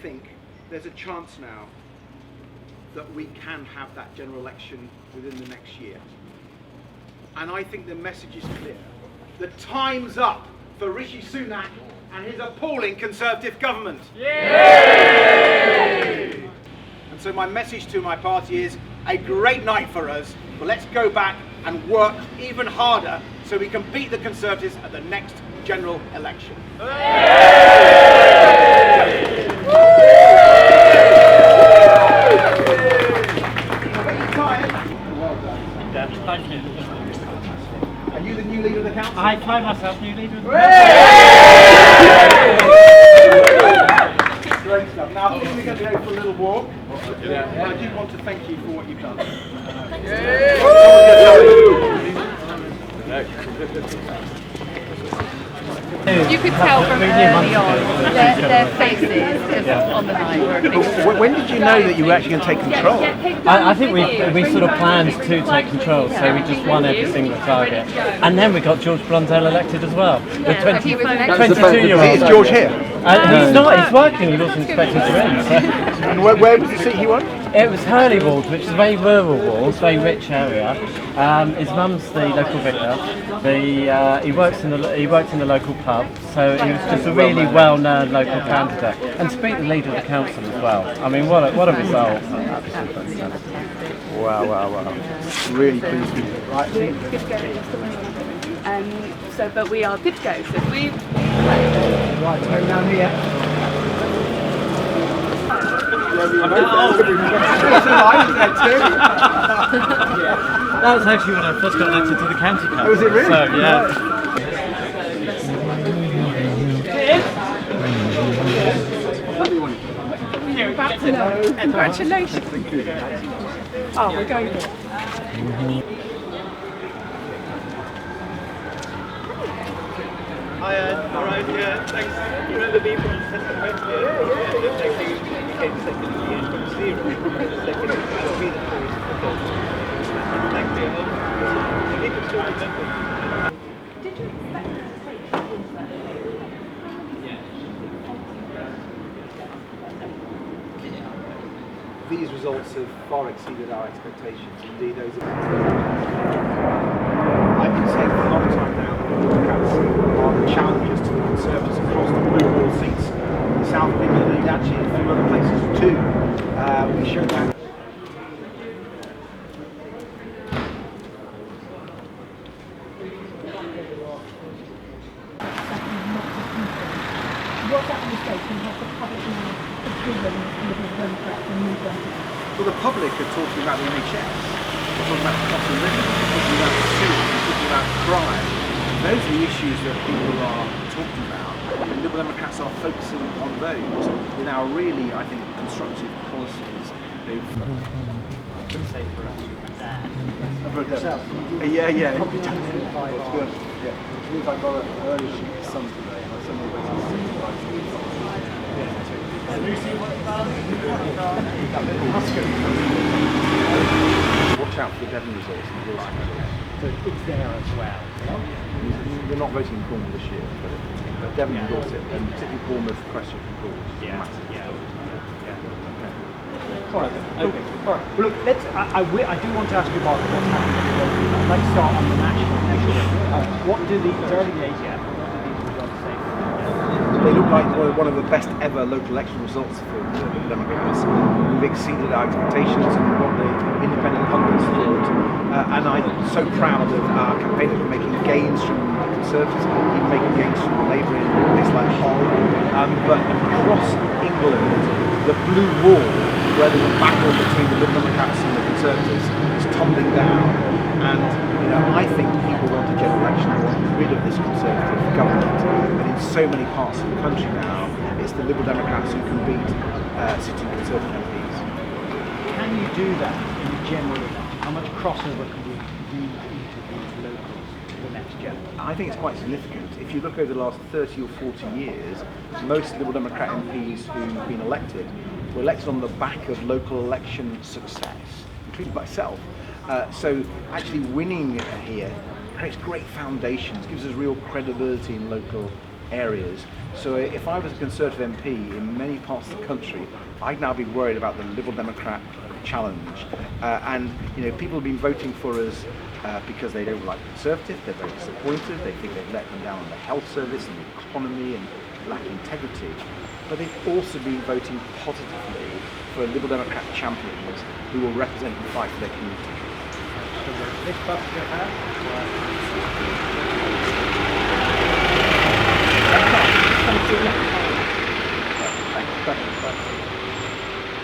think there's a chance now that we can have that general election within the next year. And I think the message is clear. The time's up for Rishi Sunak and his appalling Conservative government. Yay! And so my message to my party is a great night for us, but let's go back and work even harder so we can beat the Conservatives at the next general election. Thank you. Are you the new leader of the council? I find myself new leader of the council. Great stuff. Now, I think we're going to go for a little walk. I do want to thank you for what you've done. You could tell from early on their faces on the night were a big When did you know that you were actually going to take control? I think we sort of planned to take control, so we just won every single target. And then we got George Blundell elected as well. The 22-year-old. Is George here? He's not, he's working, he wasn't expecting to win. So. And where was the seat he won? It was Hurley Ward, which is a very rural ward, very rich area. His mum's the local vicar. He works in the local pub, so he was just a really well-known local candidate, and to beat the leader of the council as well. I mean, what a result! Wow! Really pleased with you. Right, good to go. But we are good to go. So we right, go down here. That was actually when I first got elected to the county council. Oh, was it really? So, yeah. congratulations. Oh, we're going for it. Hi, alright, yeah, thanks. You remember me from Central Red? Yeah. Actually, we came second in the end from zero. Second, I'll be the first. Thank you. I think it's still remember. Did you expect to take These results have far exceeded our expectations. Indeed, those are. I've been saying for a long time now that the Democrats are the challengers to the Conservatives across the blue wall seats in the south of England and actually in a few other places too. We showed that. Was that a mistake and has the public now forgiven Liberal Democrats and moved on to that? Well, the public are talking about the NHS, they're talking about the cost of living, they're talking about the sewage, they're talking about crime. Those are the issues that people are talking about. And the Liberal Democrats are focusing on those with our really, I think, constructive policies. They've Yeah. Yeah. Which means I got an early shoot for some today, and I suddenly went to 65. Watch out for the Devon results and Wilson results. So it's there as well. We're not voting in Cornwall this year, but Devon and Dorset, and particularly Bournemouth, Christchurch and Poole. All right, then. Okay. All right. Well, look, I do want to ask you about what's happening. I'd like to start on the national issue. What do these early days yet? What do these results say? They look like one of the best ever local election results for the Democrats. We've exceeded our expectations and what the independent pundits thought. And I'm so proud of our campaigners for making gains from the Conservatives, even making gains from Labour in a place like Hull. But across England, the blue wall, where there's a battle between the Lib Democrats and the Conservatives, is tumbling down. And I think people want a general election. They want rid of this Conservative government. And in so many parts of the country now, it's the Liberal Democrats who can beat sitting Conservative MPs. Can you do that in the general election? How much crossover can we do into these locals to the next general? I think it's quite significant. If you look over the last 30 or 40 years, most Liberal Democrat MPs who've been elected were elected on the back of local election success, including myself. So actually winning here creates great foundations, gives us real credibility in local areas. So if I was a Conservative MP in many parts of the country, I'd now be worried about the Liberal Democrat challenge. And people have been voting for us because they don't like Conservative, they're very disappointed, they think they've let them down on the health service and the economy and lack integrity. But they've also been voting positively for Liberal Democrat champions who will represent and fight for their community.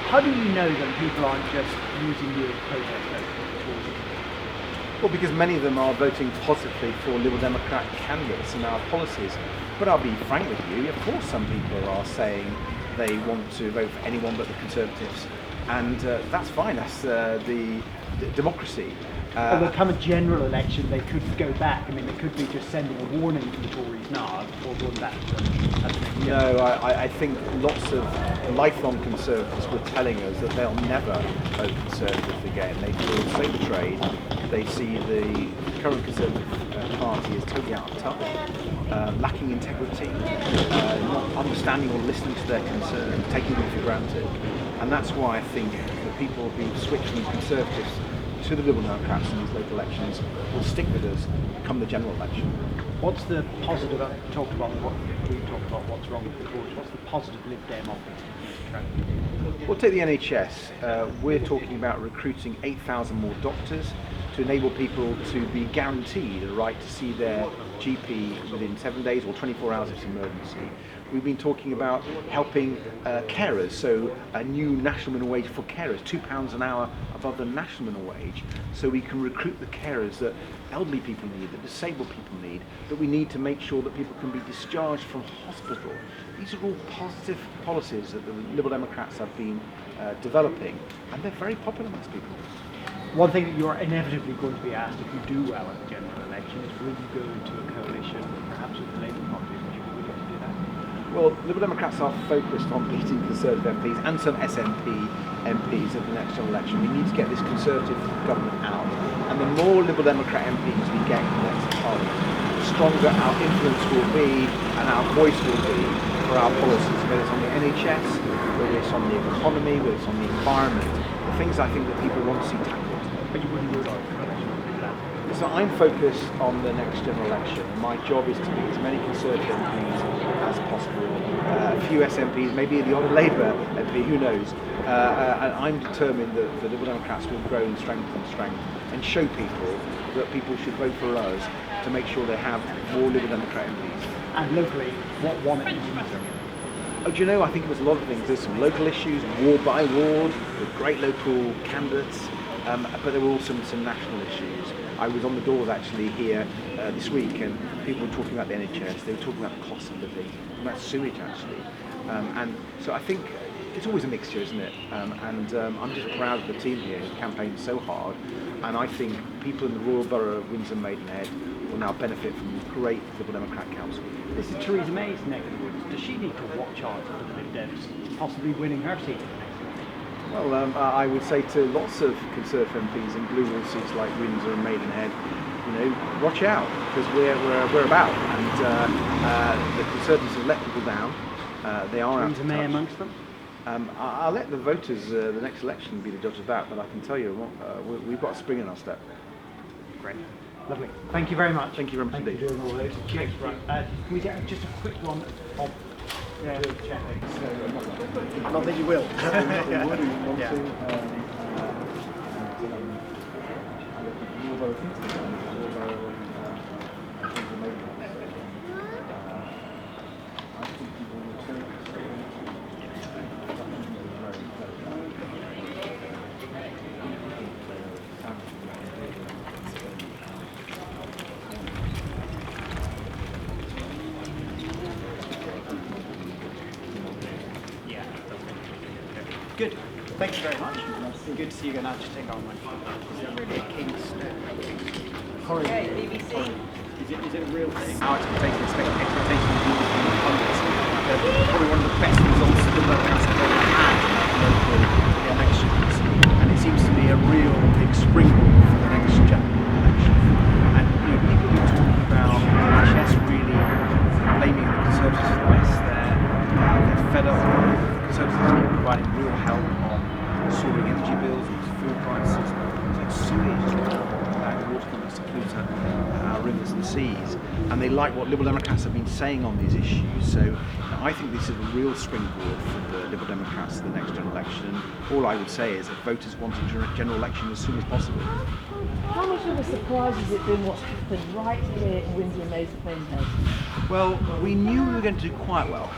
How do you know that people aren't just using you as protest votes? Well, because many of them are voting positively for Liberal Democrat candidates and our policies. But I'll be frank with you, of course some people are saying they want to vote for anyone but the Conservatives. And that's fine, that's the democracy. Although come a general election, they could go back. I mean, they could be just sending a warning to the Tories now, or going back to them. No, I think lots of lifelong Conservatives were telling us that they'll never vote Conservative again. They feel so betrayed. They see the current Conservative Party as totally out of touch, lacking integrity, not understanding or listening to their concerns, taking them for granted. And that's why I think the people who switch from Conservatives to the Liberal Democrats in these local elections will stick with us come the general election. What's the positive? We've talked about what's wrong with the Tories. What's the positive Lib Dem offering? Well, take the NHS. We're talking about recruiting 8,000 more doctors to enable people to be guaranteed the right to see their GP within 7 days or 24 hours if it's an emergency. We've been talking about helping carers, so a new national minimum wage for carers, £2 an hour above the national minimum wage, so we can recruit the carers that elderly people need, that disabled people need, that we need to make sure that people can be discharged from hospital. These are all positive policies that the Liberal Democrats have been developing, and they're very popular amongst people. One thing that you're inevitably going to be asked if you do well at the general election is will you go into a coalition, perhaps with the Labour Party? Would you be willing to do that? Well, Liberal Democrats are focused on beating Conservative MPs and some SNP MPs at the next general election. We need to get this Conservative government out. And the more Liberal Democrat MPs we get in the next Parliament, the stronger our influence will be and our voice will be for our policies, whether it's on the NHS, whether it's on the economy, whether it's on the environment, the things I think that people want to see tackled. But you wouldn't rule out the coalition to do that. So I'm focused on the next general election, and my job is to beat as many Conservative MPs as possible. A few SNPs, maybe the odd Labour MP, who knows. And I'm determined that the Liberal Democrats will grow in strength and show people that people should vote for us to make sure they have more Liberal Democrat MPs. And locally, what won it in Windsor? Oh, do you know, I think it was a lot of things. There's some local issues, ward by ward, with great local candidates, but there were also some national issues. I was on the doors actually here this week, and people were talking about the NHS, they were talking about the cost of living, about sewage actually. And so I think it's always a mixture, isn't it? I'm just proud of the team here who campaigned so hard, and I think people in the Royal Borough of Windsor and Maidenhead will now benefit from a great Liberal Democrat council. This is Theresa May's neck of the woods. Does she need to watch out for the Lib Dems possibly winning her seat? Well, I would say to lots of Conservative MPs in blue wall seats like Windsor and Maidenhead, watch out, because we're about, and the Conservatives have let people down. They are out of Theresa May touch. amongst them? I'll let the voters, the next election, be the judge of that, but I can tell you, we've got a spring in our step. Great. Lovely. Thank you very much. Thank you very much indeed. Thank you for doing all those. Cheers. Right. Can we get just a quick one of Not that you will. Good. Thank you very much. Good to see you again. I'll just take our money. Is it really a King's corridor? Okay, BBC. Is it a real thing? Our expectations of the hundreds. Probably one of the best results that the Democrats have ever had in local elections, and it seems to be a real big springboard for the next general election. And people have been talking about the NHS really blaming the Conservatives providing real help on soaring energy bills, food prices, like sewage, allowing the water companies to pollute our rivers and seas. And they like what Liberal Democrats have been saying on these issues. So I think this is a real springboard for the Liberal Democrats in the next general election. All I would say is that voters want a general election as soon as possible. How much of a surprise has it been what's happened right here in Windsor and Maidenhead? Well, we knew we were going to do quite well,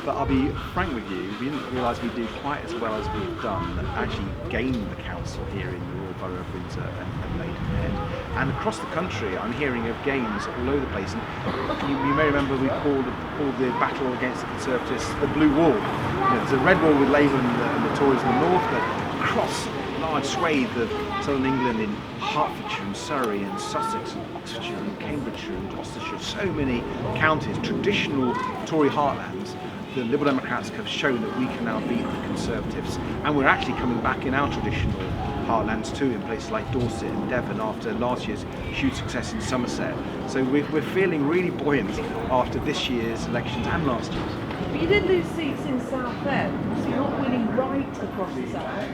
but I'll be frank with you, we didn't realise we'd do quite as well as we've done, that actually gained the council here in the Royal Borough of Windsor and Maidenhead. And across the country, I'm hearing of gains all over the place. And you may remember we called the battle against the Conservatives the Blue Wall. There's a red wall with Labour and the Tories in the north, but across large swathe of southern England in Hertfordshire and Surrey and Sussex and Oxfordshire and Cambridgeshire and Gloucestershire, so many counties, traditional Tory heartlands, the Liberal Democrats have shown that we can now beat the Conservatives, and we're actually coming back in our traditional heartlands too, in places like Dorset and Devon after last year's huge success in Somerset. So we're feeling really buoyant after this year's elections and last year's. But you did lose seats in Southend, so you're not winning right across the South.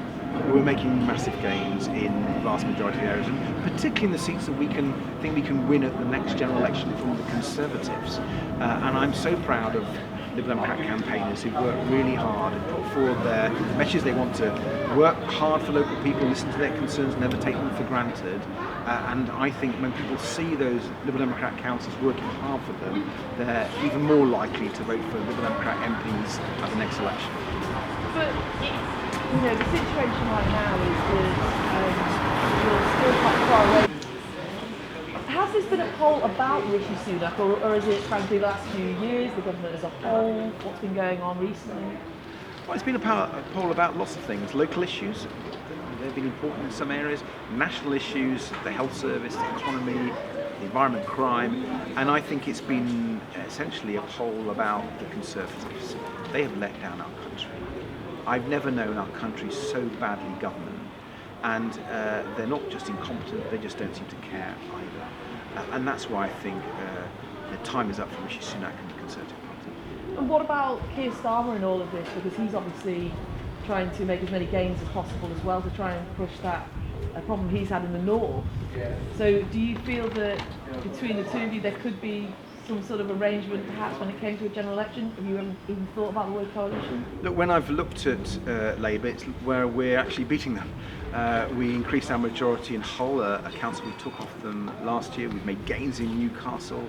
We're making massive gains in the vast majority of areas, and particularly in the seats that we think we can win at the next general election from the Conservatives. And I'm so proud of Liberal Democrat campaigners who work really hard and put forward their messages. They want to work hard for local people, listen to their concerns, never take them for granted. And I think when people see those Liberal Democrat councillors working hard for them, they're even more likely to vote for Liberal Democrat MPs at the next election. But you know, the situation right now is that you're still quite far away. Has this been a poll about Rishi Sunak, or is it frankly the last few years, the government as a whole, what's been going on recently? Well, it's been a poll about lots of things. Local issues, they've been important in some areas. National issues, the health service, the economy, the environment, crime. And I think it's been essentially a poll about the Conservatives. They have let down our country. I've never known our country so badly governed. And they're not just incompetent, they just don't seem to care either. And that's why I think the time is up for Rishi Sunak and the Conservative Party. And what about Keir Starmer in all of this? Because he's obviously trying to make as many gains as possible as well to try and push that problem he's had in the north. So do you feel that between the two of you there could be some sort of arrangement perhaps when it came to a general election? Have you ever even thought about the word coalition? Look, when I've looked at Labour, it's where we're actually beating them. We increased our majority in Hull, a council we took off them last year. We've made gains in Newcastle.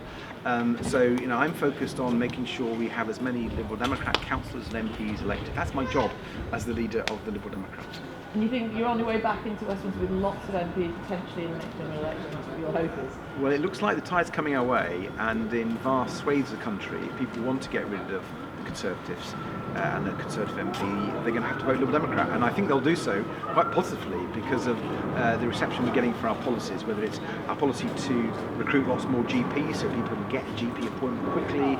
So, you know, I'm focused on making sure we have as many Liberal Democrat councillors and MPs elected. That's my job as the leader of the Liberal Democrats. And you think you're on your way back into Westminster with lots of MPs potentially in the next general election? That's what your hope is? Well, it looks like the tide's coming our way, and in vast swathes of the country, if people want to get rid of the Conservatives and the Conservative MP, they're going to have to vote Liberal Democrat. And I think they'll do so quite positively because of the reception we're getting for our policies, whether it's our policy to recruit lots more GPs so people can get a GP appointment quickly,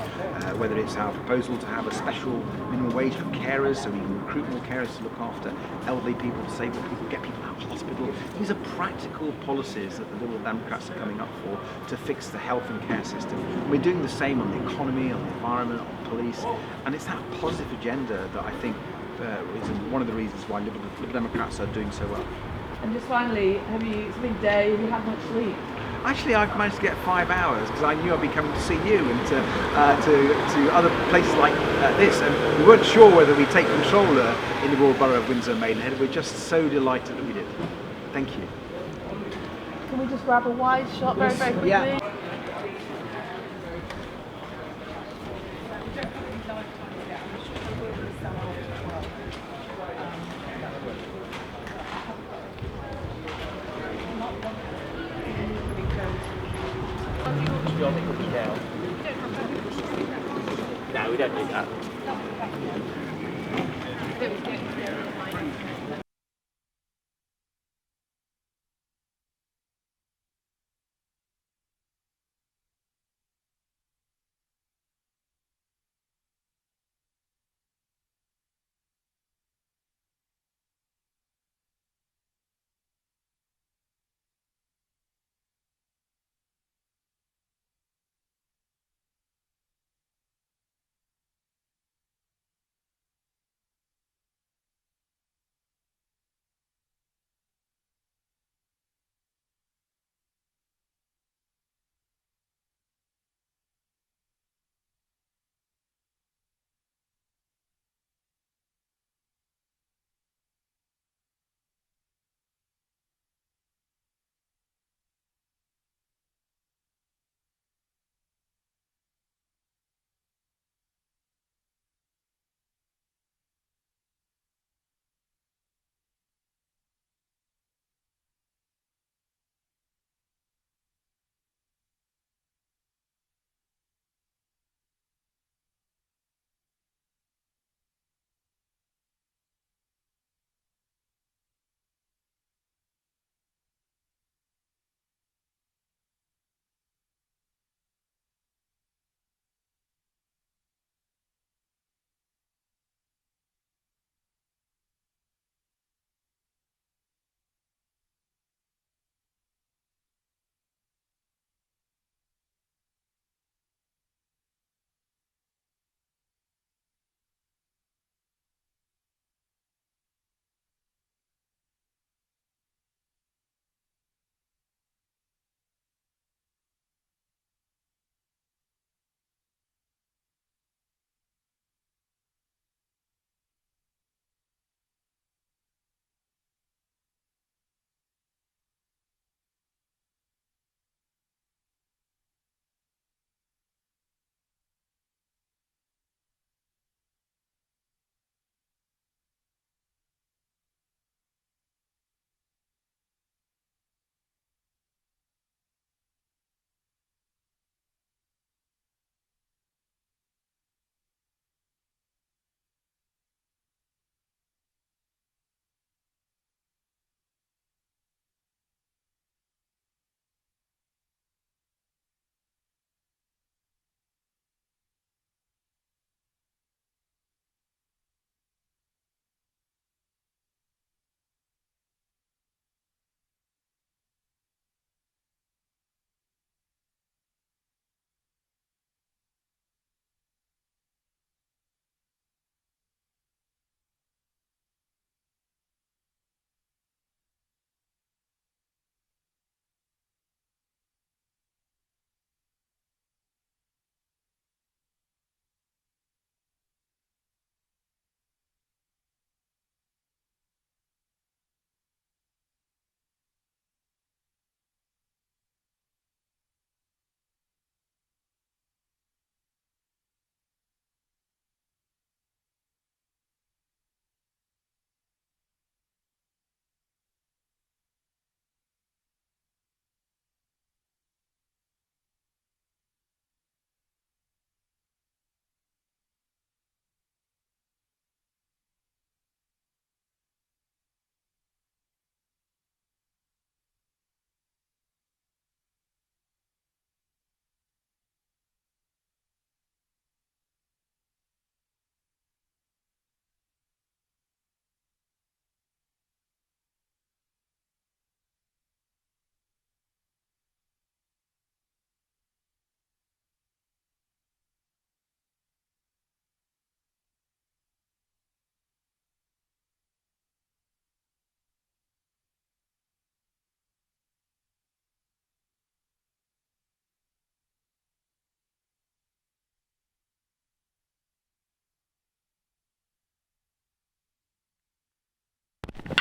whether it's our proposal to have a special minimum wage for carers so we can recruit more carers to look after elderly people, disabled people, get people out of hospital. These are practical policies that the Liberal Democrats are coming up for to fix the health and care system. And we're doing the same on the economy, on the environment, on police, and it's that positive agenda that I think is one of the reasons why Liberal Democrats are doing so well. And just finally, it's a big day, have you had much sleep? Actually, I've managed to get 5 hours because I knew I'd be coming to see you and to other places like this, and we weren't sure whether we'd take control in the Royal Borough of Windsor and Maidenhead. We're just so delighted that we did. Thank you. Can we just grab a wide shot very, very quickly? Yeah. No, we don't need that.